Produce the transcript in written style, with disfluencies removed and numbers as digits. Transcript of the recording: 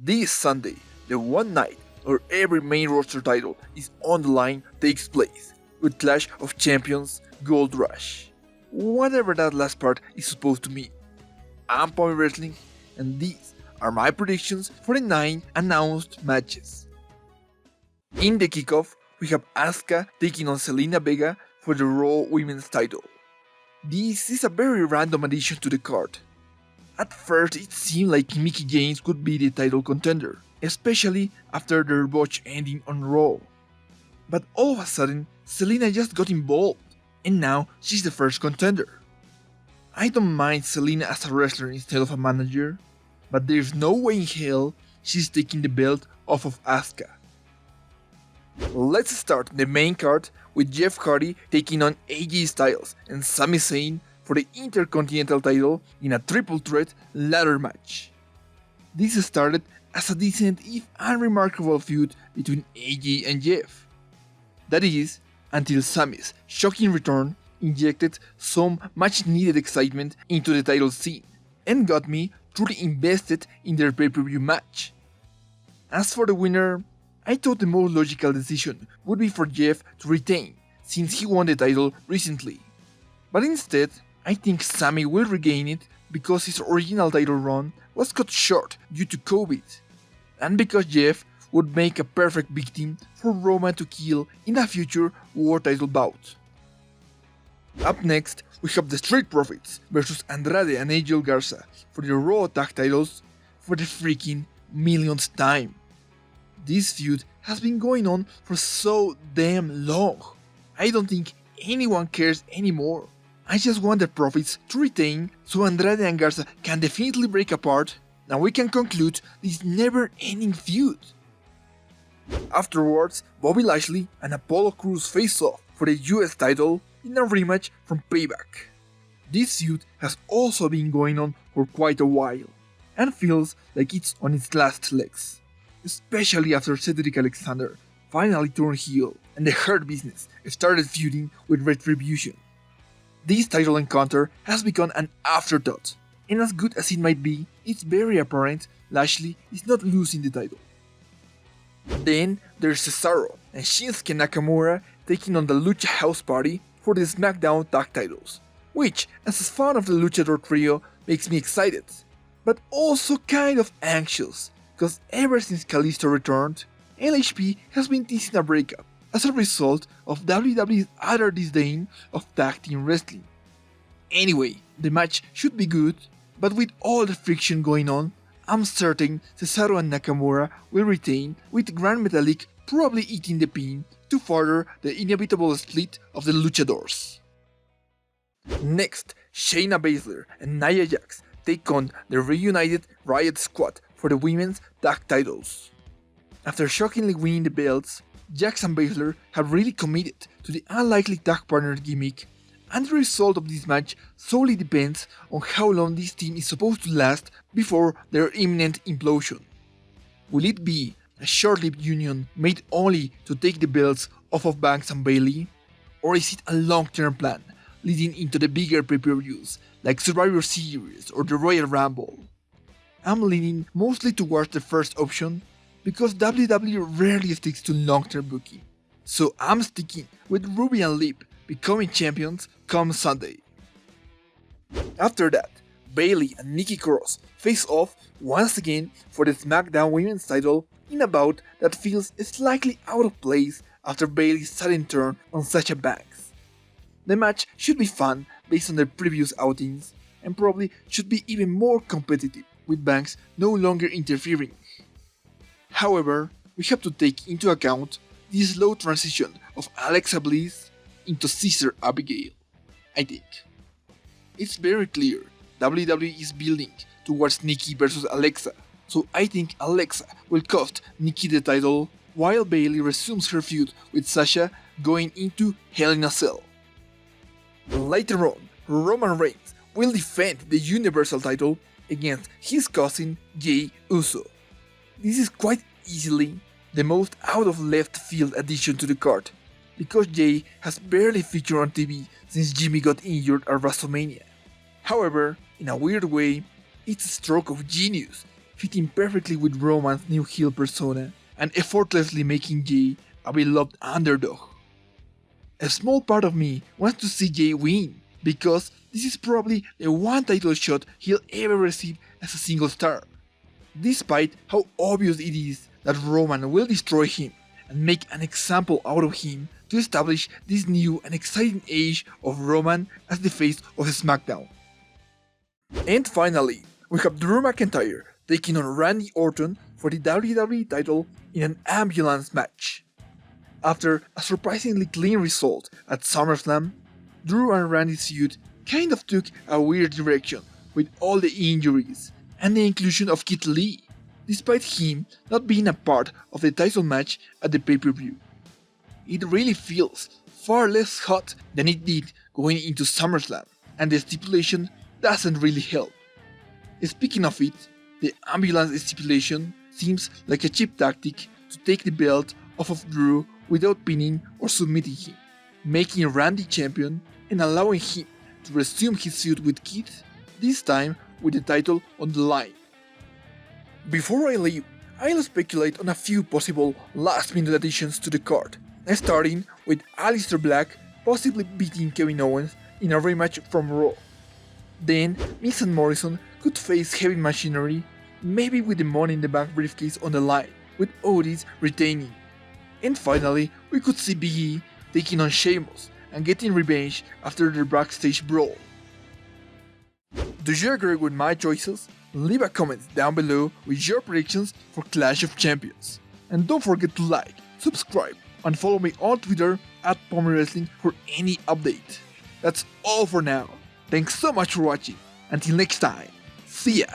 This Sunday, the one night where every main roster title is on the line takes place, with Clash of Champions Gold Rush. Whatever that last part is supposed to mean. I'm Point Wrestling, and these are my predictions for the 9 announced matches. In the kickoff, we have Asuka taking on Zelina Vega for the Raw Women's title. This is a very random addition to the card. At first it seemed like Mickie James could be the title contender, especially after their botch ending on Raw. But all of a sudden, Zelina just got involved, and now she's the first contender. I don't mind Zelina as a wrestler instead of a manager, but there's no way in hell she's taking the belt off of Asuka. Let's start the main card with Jeff Hardy taking on AJ Styles and Sami Zayn for the Intercontinental title in a triple threat ladder match. This started as a decent if unremarkable feud between AJ and Jeff. That is, until Sami's shocking return injected some much needed excitement into the title scene and got me truly invested in their pay-per-view match. As for the winner, I thought the most logical decision would be for Jeff to retain since he won the title recently. But instead, I think Sami will regain it because his original title run was cut short due to COVID, and because Jeff would make a perfect victim for Roman to kill in a future world title bout. Up next, we have the Street Profits vs Andrade and Angel Garza for the Raw Tag titles for the freaking millionth time. This feud has been going on for so damn long. I don't think anyone cares anymore. I just want the Profits to retain so Andrade and Garza can definitely break apart and we can conclude this never-ending feud. Afterwards, Bobby Lashley and Apollo Crews face off for the US title in a rematch from Payback. This feud has also been going on for quite a while and feels like it's on its last legs, especially after Cedric Alexander finally turned heel and the Hurt Business started feuding with Retribution. This title encounter has become an afterthought, and as good as it might be, it's very apparent Lashley is not losing the title. Then there's Cesaro and Shinsuke Nakamura taking on the Lucha House Party for the SmackDown tag titles, which, as a fan of the Luchador trio, makes me excited, but also kind of anxious, because ever since Kalisto returned, LHP has been teasing a breakup as a result of WWE's utter disdain of tag team wrestling. Anyway, the match should be good, but with all the friction going on, I'm certain Cesaro and Nakamura will retain, with Gran Metalik probably eating the pin to further the inevitable split of the Luchadors. Next, Shayna Baszler and Nia Jax take on the reunited Riott squad for the women's tag titles. After shockingly winning the belts, Jax and Baszler have really committed to the unlikely tag partner gimmick, and the result of this match solely depends on how long this team is supposed to last before their imminent implosion. Will it be a short-lived union made only to take the belts off of Banks and Bayley, or is it a long-term plan leading into the bigger pay-per-views like Survivor Series or the Royal Rumble? I'm leaning mostly towards the first option, because WWE rarely sticks to long-term booking, so I'm sticking with Ruby and Lip becoming champions come Sunday. After that, Bayley and Nikki Cross face off once again for the SmackDown Women's title in a bout that feels slightly out of place after Bayley's sudden turn on Sasha Banks. The match should be fun based on their previous outings, and probably should be even more competitive with Banks no longer interfering. However, we have to take into account the slow transition of Alexa Bliss into Sister Abigail, I think. It's very clear WWE is building towards Nikki versus Alexa, so I think Alexa will cost Nikki the title while Bayley resumes her feud with Sasha going into Hell in a Cell. Later on, Roman Reigns will defend the Universal title against his cousin Jey Uso. This is quite easily the most out of left field addition to the card, because Jey has barely featured on TV since Jimmy got injured at WrestleMania. However, in a weird way, it's a stroke of genius, fitting perfectly with Roman's new heel persona and effortlessly making Jay a beloved underdog. A small part of me wants to see Jay win, because this is probably the one title shot he'll ever receive as a single star. Despite how obvious it is that Roman will destroy him and make an example out of him to establish this new and exciting age of Roman as the face of SmackDown. And finally, we have Drew McIntyre taking on Randy Orton for the WWE title in an ambulance match. After a surprisingly clean result at SummerSlam, Drew and Randy's feud kind of took a weird direction with all the injuries and the inclusion of Keith Lee, despite him not being a part of the title match at the pay-per-view. It really feels far less hot than it did going into SummerSlam, and the stipulation doesn't really help. Speaking of it, the ambulance stipulation seems like a cheap tactic to take the belt off of Drew without pinning or submitting him, making Randy champion and allowing him to resume his feud with Keith, this time with the title on the line. Before I leave, I'll speculate on a few possible last-minute additions to the card, starting with Aleister Black possibly beating Kevin Owens in a rematch from Raw. Then, Miz and Morrison could face Heavy Machinery, maybe with the Money in the Bank briefcase on the line, with Otis retaining. And finally, we could see Big E taking on Sheamus and getting revenge after their backstage brawl. Do you agree with my choices? Leave a comment down below with your predictions for Clash of Champions. And don't forget to like, subscribe, and follow me on Twitter @PommyWrestling for any update. That's all for now. Thanks so much for watching. Until next time, see ya!